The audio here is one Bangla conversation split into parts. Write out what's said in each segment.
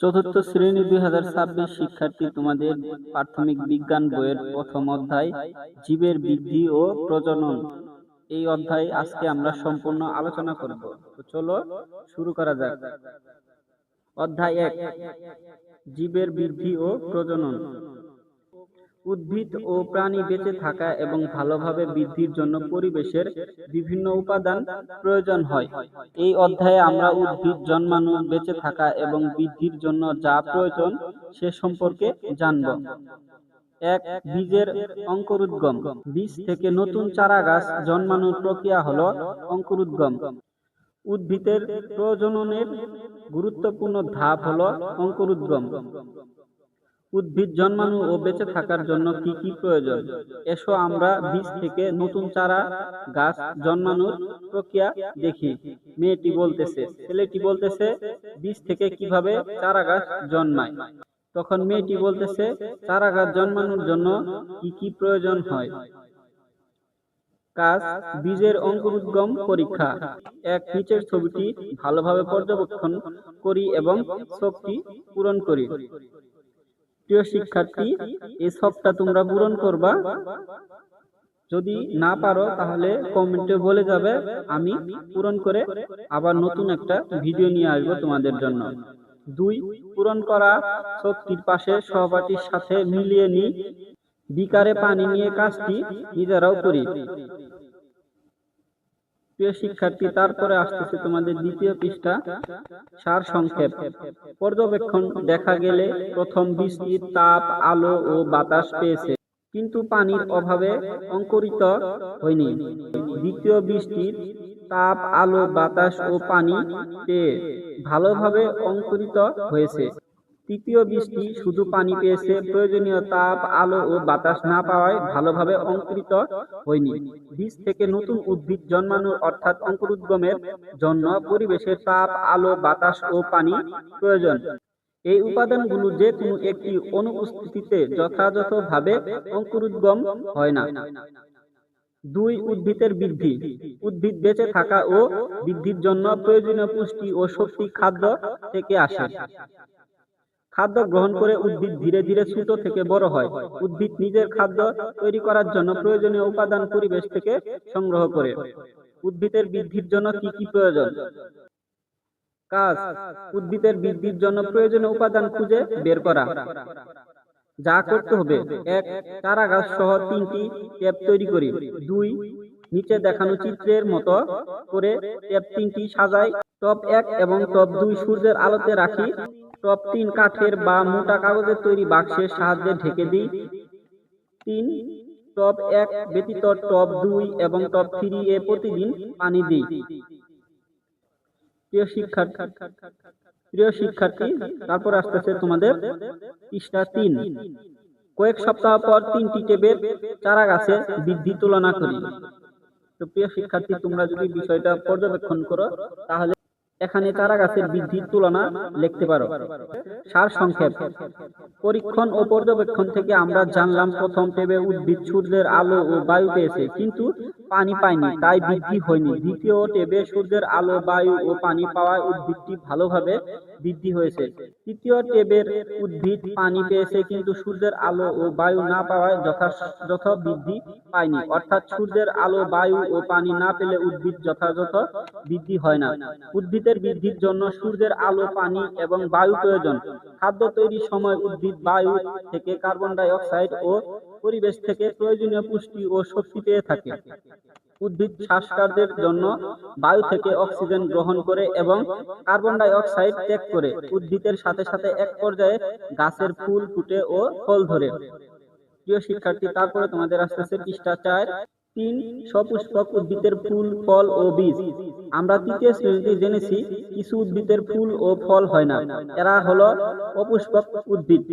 চতুর্থ শ্রেণী 2026 শিক্ষার্থী, তোমাদের প্রাথমিক বিজ্ঞান বইয়ের প্রথম অধ্যায় জীবের বৃদ্ধি ও প্রজনন। এই অধ্যায় আজকে আমরা সম্পূর্ণ আলোচনা করব। তো চলো শুরু করা যাক। অধ্যায় 1, জীবের বৃদ্ধি ও প্রজনন। উদ্ভিদ ও প্রাণী বেঁচে থাকা এবং ভালোভাবে বৃদ্ধির জন্য পরিবেশের বিভিন্ন উপাদান প্রয়োজন হয়। এই অধ্যায়ে আমরা উদ্ভিদ জন্মানো, বেঁচে থাকা এবং বৃদ্ধির জন্য যা প্রয়োজন সে সম্পর্কে জানব। 1. বীজের অঙ্কুরোদ্গম। বীজ থেকে নতুন চারা গাছ জন্মানোর প্রক্রিয়া হলো অঙ্কুরোদ্গম। উদ্ভিদের প্রজননের গুরুত্বপূর্ণ ধাপ হলো অঙ্কুরোদ্গম। উদ্ভিদ জন্মানো ও বেঁচে থাকার জন্য কি কি প্রয়োজন? এসো আমরা বীজ থেকে নতুন চারা গাছ জন্মানোর প্রক্রিয়া দেখি। মেয়েটি বলতেছে, ছেলেটি বলতেছে বীজ থেকে কিভাবে চারা গাছ জন্মায়। তখন মেয়েটি বলতেছে চারা গাছ জন্মানোর জন্য কি কি প্রয়োজন হয়। কাজ: বীজের অঙ্কুরোদ্গম পরীক্ষা। নিচের ছবিটি ভালোভাবে পর্যবেক্ষণ করি এবং ছকটি পূরণ করি। প্রিয় শিক্ষার্থী, এই ছকটা তোমরা পূরণ করবা। যদি না পারো তাহলে কমেন্টে বলে যাবে, আমি পূরণ করে আবার নতুন একটা ভিডিও নিয়ে আসবো তোমাদের জন্য। 2. পূরণ করা ছকটির পাশে সহপাঠীর সাথে মিলিয়ে নিই। বিকারে পানি নিয়ে কাজটি নিজেরাও করি। প্রিয় শিক্ষার্থী, তারপরে আসতেছে তোমাদের দ্বিতীয় পৃষ্ঠা, সার সংক্ষেপ। পর্যবেক্ষণ: দেখা গেলে প্রথম বীজটি তাপ, আলো ও বাতাস পেয়েছে, কিন্তু পানির অভাবে অঙ্কুরিত হয়নি। দ্বিতীয় বীজটি তাপ, আলো, বাতাস ও পানি পেয়ে ভালোভাবে অঙ্কুরিত হয়েছে। তৃতীয় বীজটি শুধু পানি পেয়েছে, প্রয়োজনীয় তাপ, আলো ও বাতাস না পাওয়ায় ভালোভাবে অঙ্কুরিত হয়নি। বীজ থেকে নতুন উদ্ভিদ জন্মানোর অর্থাৎ অঙ্কুরোদ্গমের জন্য পরিবেশের তাপ, আলো, বাতাস ও পানি প্রয়োজন। এই উপাদানগুলো যে কোনো একটি অনুপস্থিতিতে যথাযথভাবে অঙ্কুরোদ্গম হয় না। 2. উদ্ভিদের বৃদ্ধি। উদ্ভিদ বেঁচে থাকা ও বৃদ্ধির জন্য প্রয়োজনীয় পুষ্টি ও শক্তি খাদ্য থেকে আসে। খাদ্য গ্রহণ করে উদ্ভিদ ধীরে ধীরে ছোট থেকে বড় হয়। উদ্ভিদ নিজের খাদ্য তৈরি করার জন্য প্রয়োজনীয় উপাদান পরিবেশ থেকে সংগ্রহ করে। উদ্ভিদের বৃদ্ধির জন্য কি কি প্রয়োজন? কাজ: উদ্ভিদের বৃদ্ধির জন্য প্রয়োজনীয় উপাদান খুঁজে বের করা। যা করতে হবে: 1. চারা গাছ সহ 3টি ট্যাপ তৈরি করি। 2. নিচে দেখানো চিত্রের মতো করে ট্যাপ 3টি সাজাই। টপ 1 এবং টপ 2 সূর্যের আলোতে রাখি। টপ 3 কাঠের বা মোটা কাগজের তৈরি বাক্সের সাহায্যে ঢেকে দিই। 3. টপ 1 ব্যতীত টপ 2 এবং টপ 3 এ প্রতিদিন পানি দিই। প্রিয় শিক্ষার্থী, তারপর আসতেছে তোমাদের পৃষ্ঠা 3। কয়েক সপ্তাহ পর 3টি ট্যাপের চারা গাছের বৃদ্ধি তুলনা করি। তো প্রিয় শিক্ষার্থী, তোমরা যদি বিষয়টা পর্যবেক্ষণ করো তাহলে এখানে চারা গাছের বৃদ্ধির তুলনা লিখতে পারো। সার সংক্ষেপ: পরীক্ষণ ও পর্যবেক্ষণ থেকে আমরা জানলাম প্রথম ট্যাবে উদ্ভিদ সূর্যের আলো ও বায়ু পেয়েছে, কিন্তু পানি পায়নি, তাই বৃদ্ধি হয়নি। দ্বিতীয় ট্যাবে সূর্যের আলো, বায়ু ও পানি পাওয়ায় উদ্ভিদটি ভালোভাবে বৃদ্ধি হয়েছে। তৃতীয় ট্যাবের উদ্ভিদ পানি পেয়েছে, কিন্তু সূর্যের আলো ও বায়ু না পাওয়ায় যথাযথ বৃদ্ধি পায়নি। অর্থাৎ সূর্যের আলো, বায়ু ও পানি না পেলে উদ্ভিদ যথাযথ বৃদ্ধি হয় না। উদ্ভিদের বৃদ্ধির জন্য সূর্যের আলো, পানি এবং বায়ু প্রয়োজন। খাদ্য তৈরির সময় উদ্ভিদ বায়ু থেকে কার্বন ডাই অক্সাইড ও পরিবেশ থেকে প্রয়োজনীয় পুষ্টি ও শক্তি পেয়ে থাকে। উদ্ভিদ শ্বাসকার্যের জন্য বায়ু থেকে অক্সিজেন গ্রহণ করে এবং কার্বন ডাই অক্সাইড ত্যাগ করে। উদ্ভিদের সাথে সাথে এক পর্যায়ে গাছের ফুল ফুটে ও ফল ধরে। প্রিয় শিক্ষার্থী, তারপরে তোমাদের আসতেছে পৃষ্ঠা 4। 3. সপুষ্পক উদ্ভিদের ফুল, ফল ও বীজ। আমরা তৃতীয় শ্রেণীতে জেনেছি কিছু উদ্ভিদের ফুল ও ফল হয় না, এরা হলো অপুষ্পক উদ্ভিদ।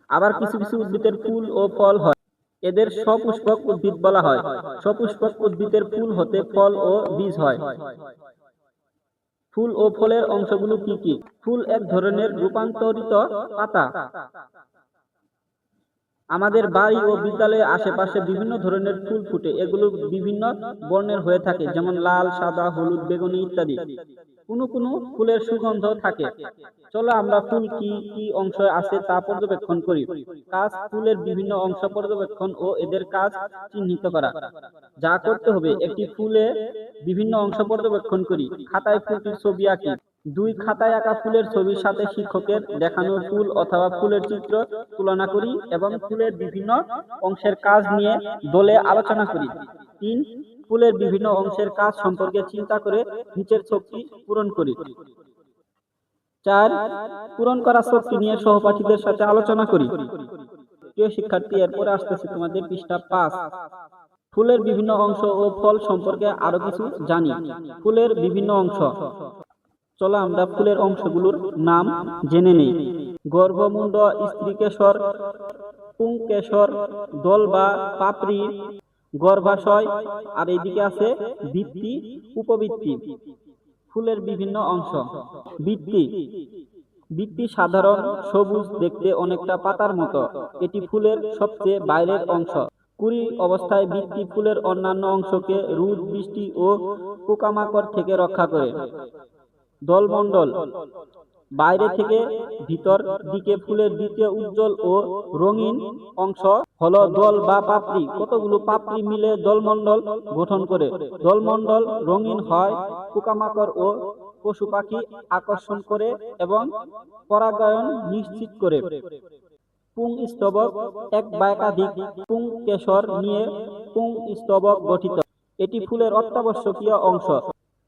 আবার কিছু কিছু উদ্ভিদের ফুল ও ফল হয়, এদের সপুষ্পক উদ্ভিদ বলা হয়। সপুষ্পক উদ্ভিদের ফুল হতে ফল ও বীজ হয়। ফুল ও ফলের অংশগুলো কি কি? ফুল এক ধরনের রূপান্তরিত পাতা। আমাদের বাড়ি ও বিদ্যালয়ের আশেপাশে বিভিন্ন ধরনের ফুল ফুটে, এগুলো বিভিন্ন বর্ণের হয়ে থাকে, যেমন লাল, সাদা, হলুদ, বেগুনি ইত্যাদি। কোনো কোনো ফুলের সুগন্ধ থাকে। চলো আমরা ফুল কি কি অংশ আছে তা পর্যবেক্ষণ করি। কাজ, ফুলের বিভিন্ন অংশ পর্যবেক্ষণ ও এদের কাজ চিহ্নিত করা। যা করতে হবে, একটি ফুলে বিভিন্ন অংশ পর্যবেক্ষণ করি। খাতায় ফুলটির ছবি আঁকি। 2, খাতায় আঁকা ফুলের ছবির সাথে শিক্ষকের দেখানো ফুল অথবা ফুলের চিত্র তুলনা করি এবং ফুলের বিভিন্ন অংশের কাজ নিয়ে দলে আলোচনা করি। 3, ফুলের বিভিন্ন অংশের কাজ সম্পর্কে চিন্তা করে নিচের ছকটি পূরণ করি। 4, পূরণ করা ছকটি নিয়ে সহপাঠীদের সাথে আলোচনা করি। প্রিয় শিক্ষার্থী, এরপরে আসতেছে তোমাদের পৃষ্ঠা 5। ফুলের বিভিন্ন অংশ ও ফল সম্পর্কে আরো কিছু জানি। ফুলের বিভিন্ন অংশ। চলো আমরা ফুলের অংশগুলোর নাম জেনে নেই। গর্ভমুণ্ড, স্ত্রীকেশর, পুংকেশর, দল বা পাপড়ি, গর্ভাশয়, আর এইদিকে আছে বৃত্তি, উপবৃত্তি। ফুলের বিভিন্ন অংশ। বৃত্তি। বৃত্তি সাধারণ সবুজ, দেখতে অনেকটা পাতার মতো। এটি ফুলের সবচেয়ে বাইরের অংশ। কুড়ি অবস্থায় বৃত্তি ফুলের অন্যান্য অংশকে রোদ, বৃষ্টি ও পোকামাকড় থেকে রক্ষা করে। দলমণ্ডল। বাইরে থেকে ভিতর দিকে ফুলের দ্বিতীয় উজ্জ্বল ও রঙিন অংশ হলো দল বা পাপড়ি। কতগুলো পাপড়ি মিলে দলমণ্ডল গঠন করে। দলমণ্ডল রঙিন হয় পোকামাকড় ও পশু পাখি আকর্ষণ করে এবং পরাগায়ন নিশ্চিত করে। পুংস্তবক, এক বা একাধিক পুংকেশর নিয়ে পুংস্তবক গঠিত। এটি ফুলের অত্যাবশ্যকীয় অংশ।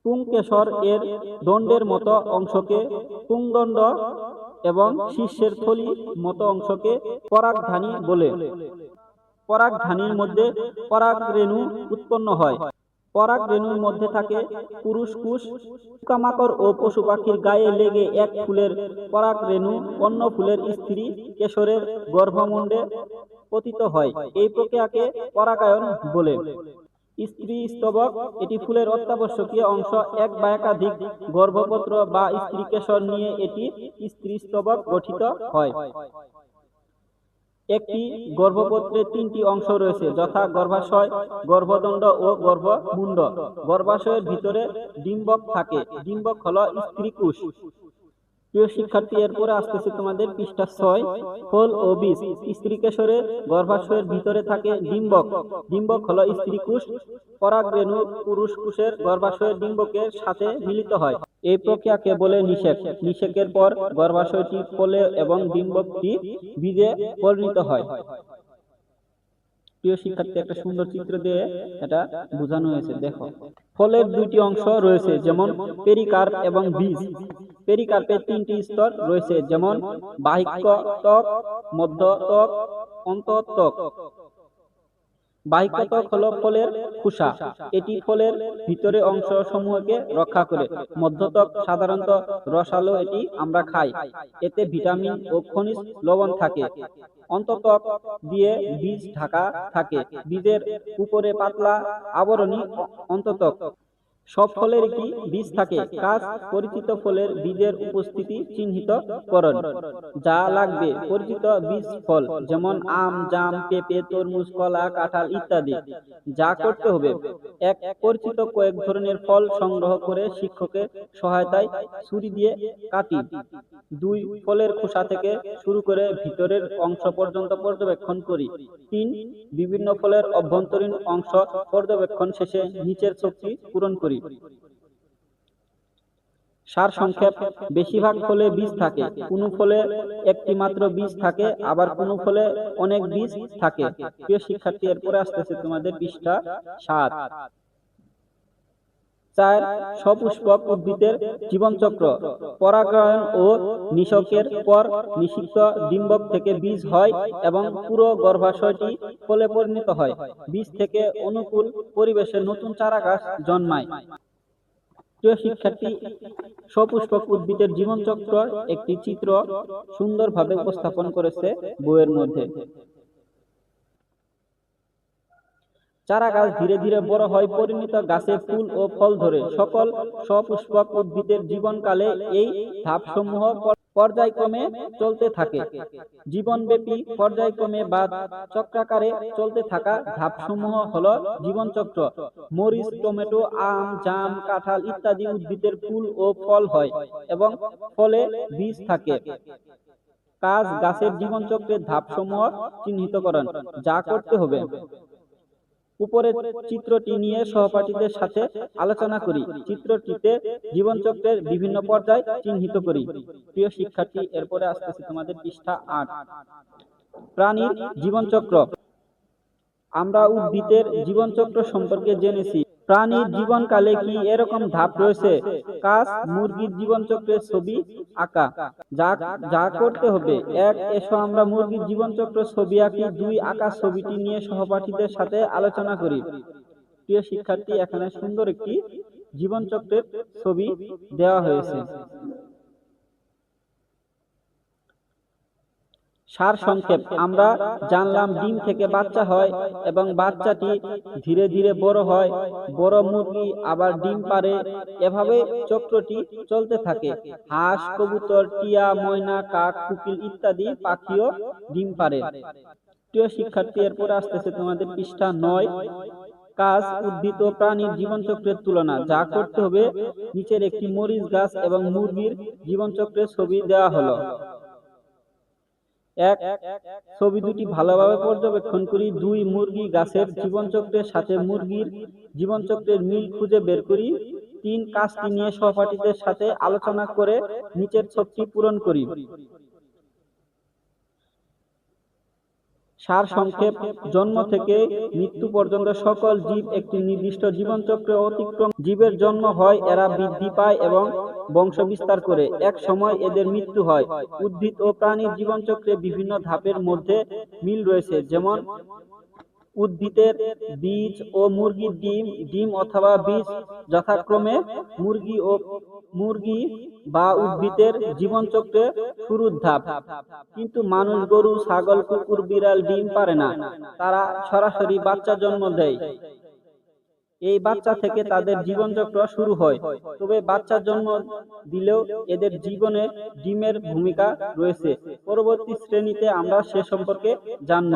পুংকেশর এর দণ্ডের মতো অংশকে পুংদণ্ড এবং শীর্ষের থলির মতো অংশকে পরাগধানী বলে। পরাগধানীর মধ্যে পরাগরেণু উৎপন্ন হয়। পরাগরেণুর মধ্যে থাকে পুরুষ কোষ। পোকামাকড় ও পশু পাখির গায়ে লেগে এক ফুলের পরাগরেণু অন্য ফুলের স্ত্রী কেশরের গর্ভমুণ্ডে পতিত হয়। এই প্রক্রিয়াকে পরাগায়ন বলে। স্ত্রী স্তবক, এটি ফুলের অত্যাবশ্যকীয় অংশ। এক বা একাধিক গর্ভপত্র বা স্ত্রী কেশর নিয়ে এটি স্ত্রী স্তবক গঠিত হয়। একটি গর্ভপত্রে 3টি অংশ রয়েছে, যথা গর্ভাশয়, গর্ভদণ্ড ও গর্ভমুণ্ড। গর্ভাশয়ের ভিতরে ডিম্বক থাকে। ডিম্বক হলো স্ত্রীকোষ। প্রিয় শিক্ষার্থী, এরপরে আসতেছে তোমাদের পৃষ্ঠা 6। ফল ও বীজ। স্ত্রীকেশরের গর্ভাশয়ের ভিতরে থাকে ডিম্বক। ডিম্বক হলো স্ত্রীকোষ। পরাগরেণু পুরুষ কোষের গর্ভাশয়ের ডিম্বকের সাথে মিলিত হয়। এই প্রক্রিয়াকে বলে নিষেক। নিষেকের পর গর্ভাশয়টি ফলে এবং ডিম্বকটি বীজে পরিণত হয়। প্রিয় শিক্ষার্থী, একটা সুন্দর চিত্র দিয়ে এটা বোঝানো হয়েছে, দেখো। ফলের 2টি অংশ রয়েছে, যেমন পেরিকার্প এবং বীজ। পেরিকার্পের 3টি স্তর রয়েছে, যেমন বাহ্যত্বক, মধ্যত্বক, অন্তত্বক। বাহ্যত্বক হলো ফলের খোসা। এটি ফলের ভিতরের অংশ সমূহকে রক্ষা করে। মধ্যত্বক সাধারণত রসালো, এটি আমরা খাই। এতে ভিটামিন ও খনিজ লবণ থাকে। অন্তত্বক দিয়ে বীজ ঢাকা থাকে। বীজের উপরে পাতলা আবরণী অন্তত্বক। সব ফলের একটি বীজ থাকে। কাজ, পরিচিত ফলের বীজের উপস্থিতি চিহ্নিতকরণ। যা লাগবে, পরিচিত বীজ ফল, যেমন আম, জাম, পেঁপে, তরমুজ, কলা, কাঁঠাল ইত্যাদি। যা করতে হবে, এক পরিচিত কয়েক ধরনের ফল সংগ্রহ করে শিক্ষকের সহায়তায় ছুরি দিয়ে কাটি। 2, ফলের খোসা থেকে শুরু করে ভিতরের অংশ পর্যন্ত পর্যবেক্ষণ করি। 3, বিভিন্ন ফলের অভ্যন্তরীণ অংশ পর্যবেক্ষণ শেষে নিচের ছকটি পূরণ করি। সার সংক্ষেপ। বেশিরভাগ ফলে বীজ থাকে। কোনো ফলে একটি মাত্র বীজ থাকে, আবার কোনো ফলে অনেক বীজ থাকে। প্রিয় শিক্ষার্থী, এরপরে আসতেছে তোমাদের পৃষ্ঠা 7। 4, সপুষ্পক উদ্ভিদের জীবনচক্র। পরাগায়ন ও নিষেকের পর নিষিক্ত ডিম্বক থেকে বীজ হয় এবং পুরো গর্ভাশয়টি ফলে পরিণত হয়। বীজ থেকে অনুকূল পরিবেশে নতুন চারাগাছ জন্মায়। প্রিয় শিক্ষার্থী, সপুষ্পক উদ্ভিদের জীবনচক্র একটি চিত্র সুন্দরভাবে উপস্থাপন করেছে বইয়ের মধ্যে। চারা গাছ ধীরে ধীরে বড় হয়, পরিণত গাছে ফুল ও ফল ধরে। সকল সপুষ্পক উদ্ভিদের জীবনকালে এই ধাপসমূহ পর্যায়ক্রমে চলতে থাকে। জীবনব্যাপী পর্যায়ক্রমে বা চক্রাকারে চলতে থাকা ধাপসমূহ হলো জীবনচক্র। মরিচ, টমেটো, আম, জাম, কাঁঠাল ইত্যাদি উদ্ভিদের ফুল ও ফল হয় এবং ফলে বীজ থাকে। কাজ, গাছের জীবনচক্রের ধাপসমূহ চিহ্নিতকরণ। যা করতে হবে, উপরের চিত্রটি নিয়ে সহপাঠীদের সাথে আলোচনা করি। চিত্রটিতে জীবনচক্রের বিভিন্ন পর্যায় চিহ্নিত করি। প্রিয় শিক্ষার্থী, এরপরে আসতেছে তোমাদের পৃষ্ঠা ৮। প্রাণীর জীবনচক্র। আমরা উদ্ভিদের জীবনচক্র সম্পর্কে জেনেছি। প্রাণীর জীবনকালে কি এরকম ধাপ রয়েছে? কাজ, মুরগির জীবনচক্রের ছবি আঁকা। যা করতে হবে, ১. এসো আমরা মুরগির জীবনচক্র ছবি আঁকি। ২. আঁকা ছবিটি নিয়ে সহপাঠীদের সাথে আলোচনা করি। প্রিয় শিক্ষার্থী, এখানে সুন্দর একটি জীবনচক্রের ছবি দেওয়া হয়েছে। সার সংক্ষেপ। আমরা জানলাম ডিম থেকে বাচ্চা হয় এবং বাচ্চাটি ধীরে ধীরে বড় হয়, বড় মুরগি আবার ডিম পাড়ে। এভাবে চক্রটি চলতে থাকে। হাঁস, কবুতর, টিয়া, ময়না, কাক, কোকিল ইত্যাদি পাখিও ডিম পাড়ে। প্রিয় শিক্ষার্থী, এরপরে আসতেছে তোমাদের পৃষ্ঠা ৯। কাজ, উদ্ভিদ ও প্রাণীর জীবনচক্রের তুলনা। যা করতে হবে, নিচের একটি মরিচ গাছ এবং মুরগির জীবনচক্রের ছবি দেওয়া হলো। ১. ছবি দুটি ভালোভাবে পর্যবেক্ষণ করি। ২. মুরগি গাছের জীবনচক্রের সাথে মুরগির জীবনচক্রের মিল খুঁজে বের করি। ৩. কাজটি নিয়ে সহপাঠীদের সাথে আলোচনা করে নিচের ছকটি পূরণ করি। সার সংক্ষেপ। জন্ম থেকে মৃত্যু পর্যন্ত সকল জীব একটি নির্দিষ্ট জীবনচক্র অতিক্রম। জীবের জন্ম হয়, এরা বৃদ্ধি পায় এবং বংশ বিস্তার করে। এক সময় এদের মৃত্যু হয়। উদ্ভিদ ও প্রাণীর জীবনচক্রে বিভিন্ন ধাপের মধ্যে মিল রয়েছে, যেমন উদ্ভিদের বীজ ও মুরগির ডিম অথবা বীজ যথাক্রমে মুরগি বা উদ্ভিদের জীবনচক্রে শুরুর ধাপ। কিন্তু মানুষ, গরু, ছাগল, কুকুর, বিড়াল ডিম পারে না। তারা সরাসরি বাচ্চা জন্ম দেয়। এই বাচ্চা থেকে তাদের জীবনচক্র শুরু হয়। তবে বাচ্চা জন্ম দিলেও এদের জীবনে ডিমের ভূমিকা রয়েছে। পরবর্তী শ্রেণীতে আমরা সে সম্পর্কে জানব।